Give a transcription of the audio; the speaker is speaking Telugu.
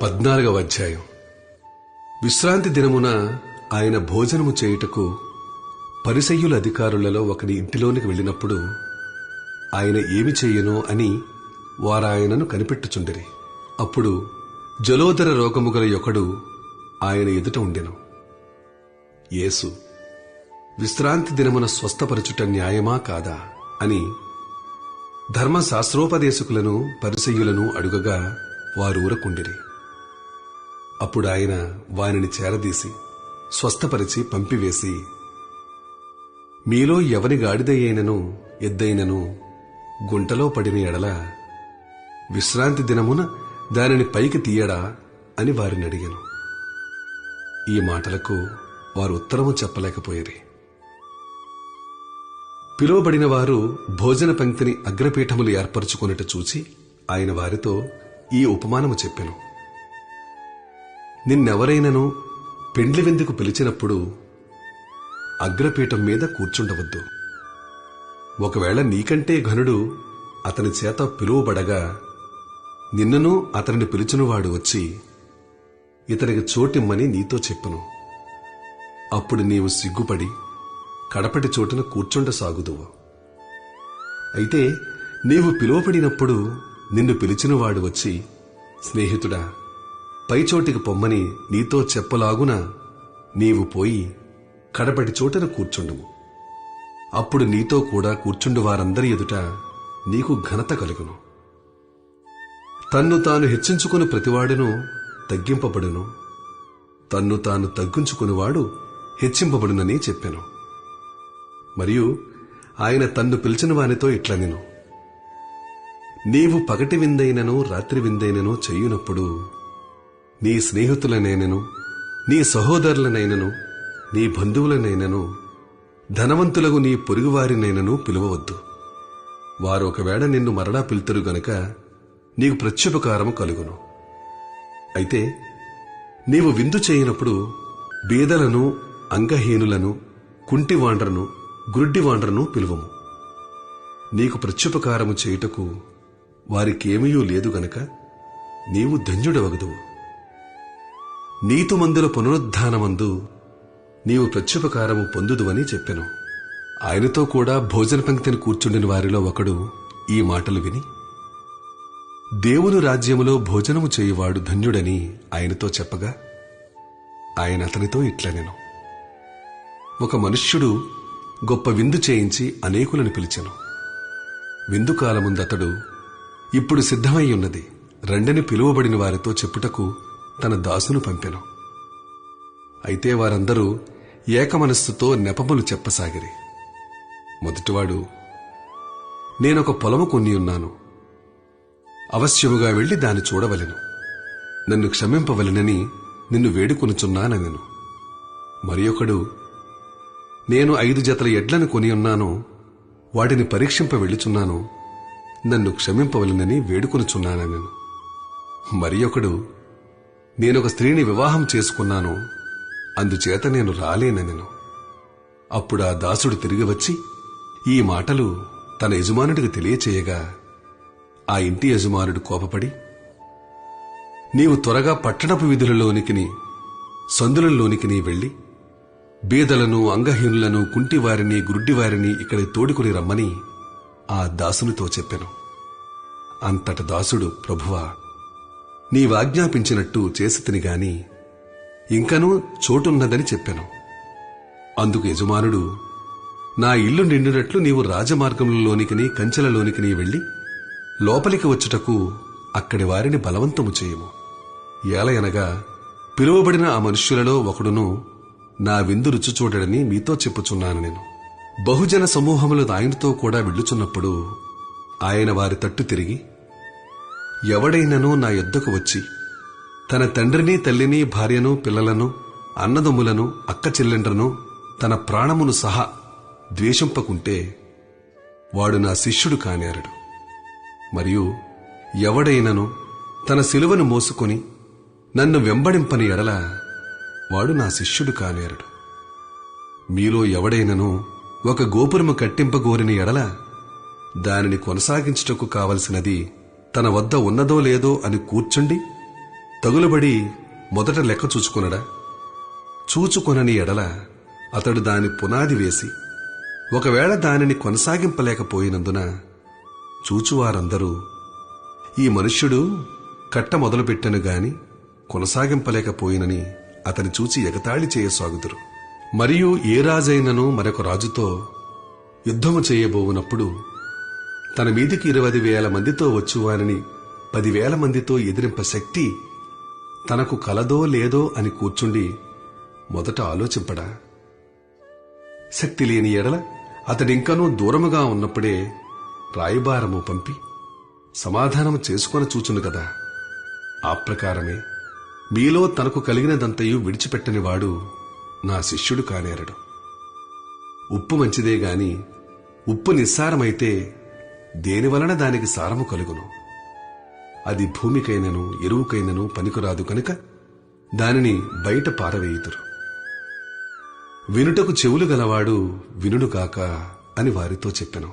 14వ అధ్యాయం. విశ్రాంతి దినమున ఆయన భోజనము చేయుటకు పరిసయ్యుల అధికారులలో ఒకని ఇంటిలోనికి వెళ్ళినప్పుడు ఆయన ఏమి చెయ్యనో అని వారాయనను కనిపెట్టుచుండిరి. అప్పుడు జలోదర రోగము గల ఒకడు ఆయన ఎదుట ఉండెను. యేసు, విశ్రాంతి దినమున స్వస్థపరచుట న్యాయమా కాదా అని ధర్మశాస్త్రోపదేశకులను పరిసయ్యులను అడుగగా వారు ఊరకుండిరి. అప్పుడు ఆయన వారిని చేరదీసి స్వస్థపరిచి పంపివేసి, మీలో ఎవని గాడిదయ్యైనను ఎద్దైనను గుంటలో పడిన ఎడల విశ్రాంతి దినమున దానిని పైకి తీయడా అని వారిని అడిగాను. ఈ మాటలకు వారు ఉత్తరము చెప్పలేకపోయిరి. పిలువబడిన వారు భోజన పంక్తిని అగ్రపీఠములు ఏర్పరచుకున్నట చూచి ఆయన వారితో ఈ ఉపమానము చెప్పెను. నిన్నెవరైనను పెండ్లి విందుకు పిలిచినప్పుడు అగ్రపీఠం మీద కూర్చుండవద్దు. ఒకవేళ నీకంటే ఘనుడు అతని చేత పిలువబడగా నిన్నను అతనిని పిలిచినవాడు వచ్చి ఇతనికి చోటిమ్మని నీతో చెప్పును. అప్పుడు నీవు సిగ్గుపడి కడపటి చోటున కూర్చుండసాగుదువు. అయితే నీవు పిలువబడినప్పుడు నిన్ను పిలిచినవాడు వచ్చి, స్నేహితుడా, పైచోటికి పొమ్మని నీతో చెప్పలాగున నీవు పోయి కడపటి చోటన కూర్చుండుము. అప్పుడు నీతో కూడా కూర్చుండు వారందరి ఎదుట నీకు ఘనత కలుగును. తన్ను తాను హెచ్చించుకుని ప్రతివాడును తగ్గింపబడును, తన్ను తాను తగ్గించుకునివాడు హెచ్చింపబడునని చెప్పెను. మరియు ఆయన తన్ను పిలిచిన వానితో ఇట్లనెను, నీవు పగటి విందైనను రాత్రి విందైనను చేయునప్పుడు నీ స్నేహితులనైనను నీ సహోదరులనైనను నీ బంధువులనైనను ధనవంతులకు నీ పొరుగువారినైనను పిలువవద్దు. వారు ఒకవేళ నిన్ను మరలా పిలుతురు గనక నీకు ప్రత్యుపకారము కలుగును. అయితే నీవు విందు చేయనప్పుడు బీదలను, అంగహీనులను, కుంటివాండ్రను, గుడ్డివాండ్రను పిలువము. నీకు ప్రత్యుపకారము చేయుటకు వారికేమీ లేదు గనక నీవు ధన్యుడవగదువు. నీతిమంతుల పునరుద్ధానమందు నీవు ప్రత్యుపకారము పొందుదువని చెప్పెను. ఆయనతో కూడా భోజన పంక్తిని కూర్చుండిన వారిలో ఒకడు ఈ మాటలు విని, దేవుని రాజ్యములో భోజనము చేయువాడు ధన్యుడని ఆయనతో చెప్పగా ఆయన అతనితో ఇట్లనెను, ఒక మనుష్యుడు గొప్ప విందు చేయించి అనేకులను పిలిచెను. విందు కాలముందతడు, ఇప్పుడు సిద్ధమై ఉన్నది, రండని పిలువబడిన వారితో చెప్పుటకు తన దాసును పంపెను. అయితే వారందరూ ఏకమనస్సుతో నెపములు చెప్పసాగిరి. మొదటివాడు, నేనొక పొలము కొని ఉన్నాను, అవశ్యముగా వెళ్లి దాన్ని చూడవలెను, నన్ను క్షమింపవలెనని నిన్ను వేడుకొనుచున్నానెను. మరి ఒకడు, నేను 5 జతల ఎడ్లను కొని ఉన్నాను, వాటిని పరీక్షింప వెళ్ళుచున్నాను, నన్ను క్షమింపవలెనని వేడుకొనుచున్నానెను. మరి ఒకడు, నేనొక స్త్రీని వివాహం చేసుకున్నాను, అందుచేత నేను రాలేనెను. అప్పుడు ఆ దాసుడు తిరిగి వచ్చి ఈ మాటలు తన యజమానుడికి తెలియచేయగా ఆ ఇంటి యజమానుడు కోపపడి, నీవు త్వరగా పట్టణపు వీధులలోనికి సందులలోనికి వెళ్లి బీదలను, అంగహీనులను, కుంటివారిని, గుడ్డివారిని ఇక్కడికి తోడుకుని రమ్మని ఆ దాసునితో చెప్పెను. అంతట దాసుడు, ప్రభువా, నీవాజ్ఞాపించినట్టు చేసితిని గాని ఇంకనూ చోటున్నదని చెప్పెను. అందుకు యజమానుడు, నా ఇల్లు నిండినట్లు నీవు రాజమార్గములలోనికి కంచెలలోనికి వెళ్లి లోపలికి వచ్చుటకు అక్కడి వారిని బలవంతము చేయుము. ఏలయనగా పిలువబడిన ఆ మనుష్యులలో ఒకడును నా విందు రుచి చూడడని మీతో చెప్పుచున్నాను. నేను బహుజన సమూహములు ఆయనతో కూడా వెళ్ళుచున్నప్పుడు ఆయన వారి తట్టు తిరిగి, ఎవడైనను నా యొద్దకు వచ్చి తన తండ్రిని, తల్లిని, భార్యను, పిల్లలను, అన్నదమ్ములను, అక్క చెల్లెండ్రను, తన ప్రాణమును సహా ద్వేషింపకుంటే వాడు నా శిష్యుడు కానేరడు. మరియు ఎవడైనను తన సిలువను మోసుకొని నన్ను వెంబడింపని ఎడల వాడు నా శిష్యుడు కానేరడు. మీలో ఎవడైనను ఒక గోపురము కట్టింపగోరిన ఎడల దానిని కొనసాగించుటకు కావలసినది తన వద్ద ఉన్నదో లేదో అని కూర్చుండి తగులుబడి మొదట లెక్క చూచుకొనడా? చూచుకొనని ఎడల అతడు దాని పునాది వేసి ఒకవేళ దానిని కొనసాగింపలేకపోయినందున చూచువారందరూ ఈ మనుష్యుడు కట్ట మొదలుపెట్టెను గాని కొనసాగింపలేకపోయినని అతని చూచి ఎగతాళి చేయసాగుదురు. మరియు ఏ రాజైనను మరొక రాజుతో యుద్ధము చేయబోవునప్పుడు తన మీదికి 20,000 మందితో వచ్చువానని 10,000 మందితో ఎదిరింప శక్తి తనకు కలదో లేదో అని కూర్చుండి మొదట ఆలోచింపడా? శక్తి లేని ఎడల అతడింకనూ దూరముగా ఉన్నప్పుడే రాయబారము పంపి సమాధానము చేసుకొని చూచును కదా. ఆ ప్రకారమే మీలో తనకు కలిగినదంతయు విడిచిపెట్టనివాడు నా శిష్యుడు కానేరడు. ఉప్పు మంచిదే గాని ఉప్పు నిస్సారమైతే దేనివలన దానికి సారము కలుగును? అది భూమికైనను ఎరువుకైనను పనికిరాదు కనుక దానిని బయట పారవేయుదురు. వినుటకు చెవులు గలవాడు వినుడు కాక అని వారితో చెప్పెను.